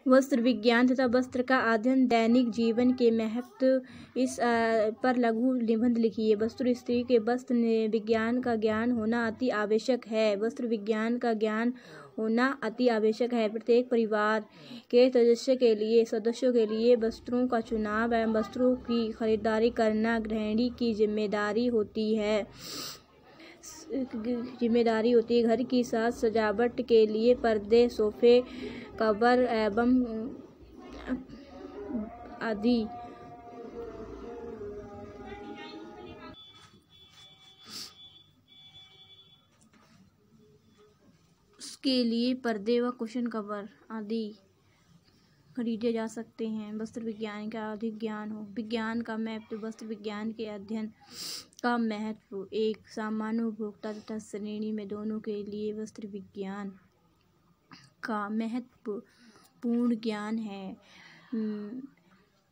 वस्त्र विज्ञान तथा वस्त्र का अध्ययन दैनिक जीवन के महत्व इस पर लघु निबंध लिखिए। वस्त्र स्त्री के वस्त्र विज्ञान का ज्ञान होना अति आवश्यक है। वस्त्र विज्ञान का ज्ञान होना अति आवश्यक है। प्रत्येक परिवार के सदस्यों के लिए वस्त्रों का चुनाव एवं वस्त्रों की खरीदारी करना गृहिणी की जिम्मेदारी होती है। घर की साज सजावट के लिए पर्दे, सोफे कवर एवं आदि उसके लिए पर्दे व कुशन कवर आदि खरीदे जा सकते हैं। वस्त्र विज्ञान का अधिक ज्ञान हो। विज्ञान का महत्व। वस्त्र विज्ञान के अध्ययन का महत्व। एक सामान्य उपभोक्ता तथा श्रेणी में दोनों के लिए वस्त्र विज्ञान का महत्वपूर्ण ज्ञान है।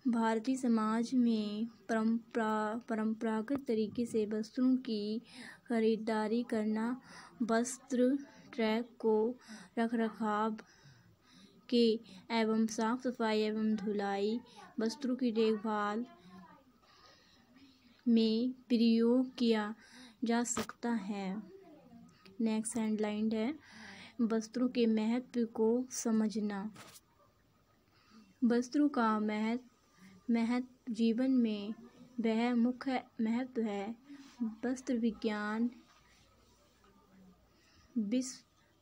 भारतीय समाज में परंपरागत तरीके से वस्त्रों की खरीदारी करना, वस्त्र ट्रैक को रखरखाव के एवं साफ सफाई एवं धुलाई, वस्त्रों की देखभाल में प्रयोग किया जा सकता है। नेक्स्ट हेडलाइन है वस्त्रों के महत्व को समझना। वस्त्रों का महत्व जीवन में वह मुख्य महत्व है। वस्त्र विज्ञान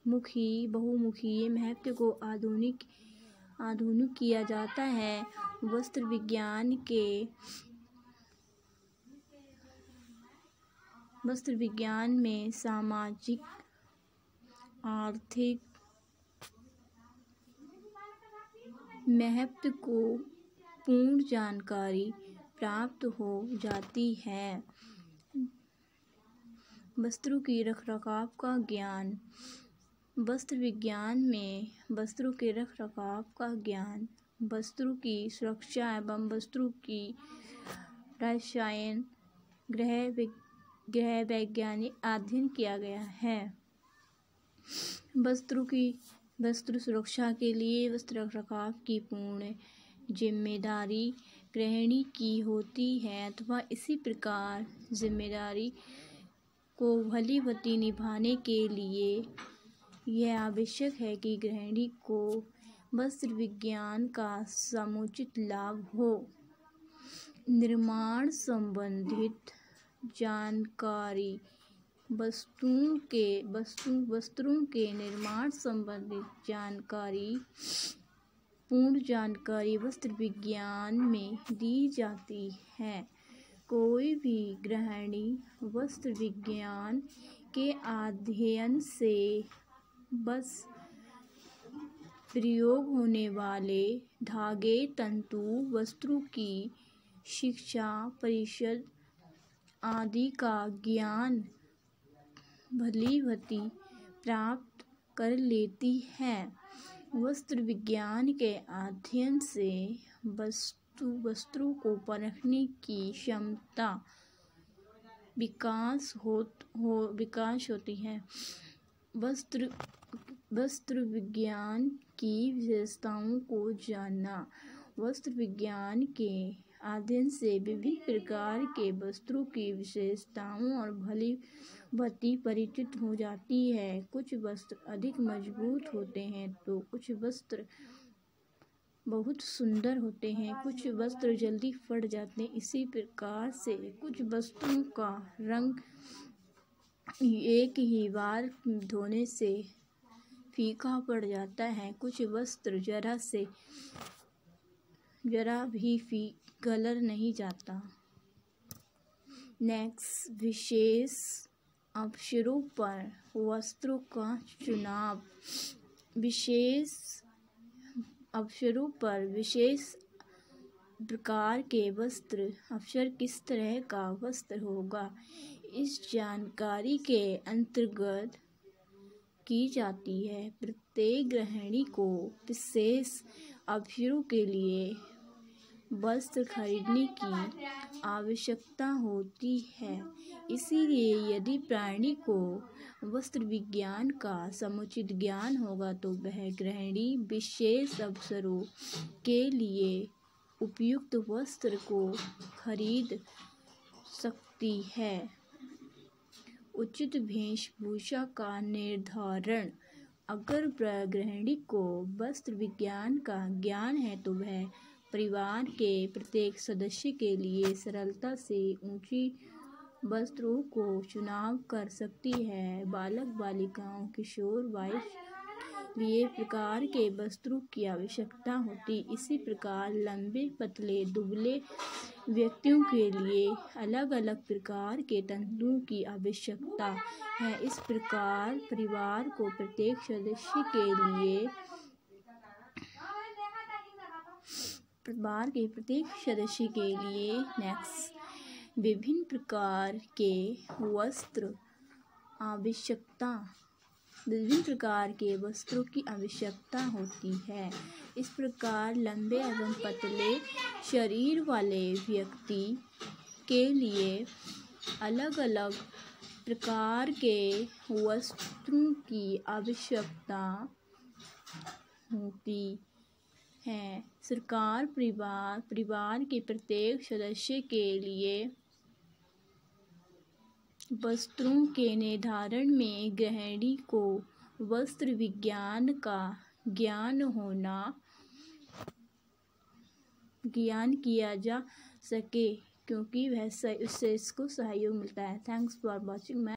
बहुमुखी महत्व को आधुनिक किया जाता है। वस्त्र विज्ञान में सामाजिक, आर्थिक महत्व को पूर्ण जानकारी प्राप्त हो जाती है। वस्त्रों की रखरखाव का ज्ञान। वस्त्र विज्ञान में वस्त्रों के रखरखाव का ज्ञान, वस्त्रों की सुरक्षा एवं वस्त्रों की रसायन गृह वैज्ञानिक अध्ययन किया गया है। वस्त्र सुरक्षा के लिए वस्त्र रखरखाव की पूर्ण जिम्मेदारी गृहिणी की होती है अथवा इसी प्रकार जिम्मेदारी को भलीभांति निभाने के लिए यह आवश्यक है कि गृहिणी को वस्त्र विज्ञान का समुचित लाभ हो। निर्माण संबंधित जानकारी। वस्त्रों के निर्माण संबंधित पूर्ण जानकारी वस्त्र विज्ञान में दी जाती है। कोई भी गृहिणी वस्त्र विज्ञान के अध्ययन से बस प्रयोग होने वाले धागे, तंतु, वस्त्रों की शिक्षा, परिच्छेद आदि का ज्ञान भलीभांति प्राप्त कर लेती है। वस्त्र विज्ञान के अध्ययन से वस्त्रों को परखने की क्षमता विकास होती है। वस्त्र विज्ञान की विशेषताओं को जानना। वस्त्र विज्ञान के अध्ययन से विभिन्न प्रकार के वस्त्रों की विशेषताओं और भलीभांति परिचित हो जाती है। कुछ वस्त्र अधिक मजबूत होते हैं तो कुछ वस्त्र बहुत सुंदर होते हैं। कुछ वस्त्र जल्दी फट जाते हैं। इसी प्रकार से कुछ वस्त्रों का रंग एक ही बार धोने से फीका पड़ जाता है। कुछ वस्त्र जरा भी कलर नहीं जाता। नेक्स्ट, विशेष अवसरों पर वस्त्रों का चुनाव। विशेष अवसरों पर विशेष प्रकार के वस्त्र। अवसर किस तरह का वस्त्र होगा, इस जानकारी के अंतर्गत की जाती है। प्रत्येक गृहिणी को विशेष अवसरों के लिए वस्त्र खरीदने की आवश्यकता होती है। इसीलिए यदि प्राणी को वस्त्र विज्ञान का समुचित ज्ञान होगा तो वह गृहिणी विशेष अवसरों के लिए उपयुक्त वस्त्र को खरीद सकती है। उचित वेशभूषा का निर्धारण। अगर गृहिणी को वस्त्र विज्ञान का ज्ञान है तो वह परिवार के प्रत्येक सदस्य के लिए सरलता से ऊंची वस्त्रों को चुनाव कर सकती है। बालक बालिकाओं किशोर वयस्क लिए प्रकार के वस्त्रों की आवश्यकता होती। इसी प्रकार लंबे पतले दुबले व्यक्तियों के लिए अलग अलग प्रकार के तंतुओं की आवश्यकता है। इस प्रकार परिवार को प्रत्येक सदस्य के लिए विभिन्न प्रकार के वस्त्रों की आवश्यकता होती है। इस प्रकार लंबे एवं पतले शरीर वाले व्यक्ति के लिए अलग अलग प्रकार के वस्त्रों की आवश्यकता होती है। सरकार परिवार के प्रत्येक सदस्य के लिए वस्त्रों के निर्धारण में गृहिणी को वस्त्र विज्ञान का ज्ञान किया जा सके, क्योंकि उससे इसको सहयोग मिलता है। Thanks for watching.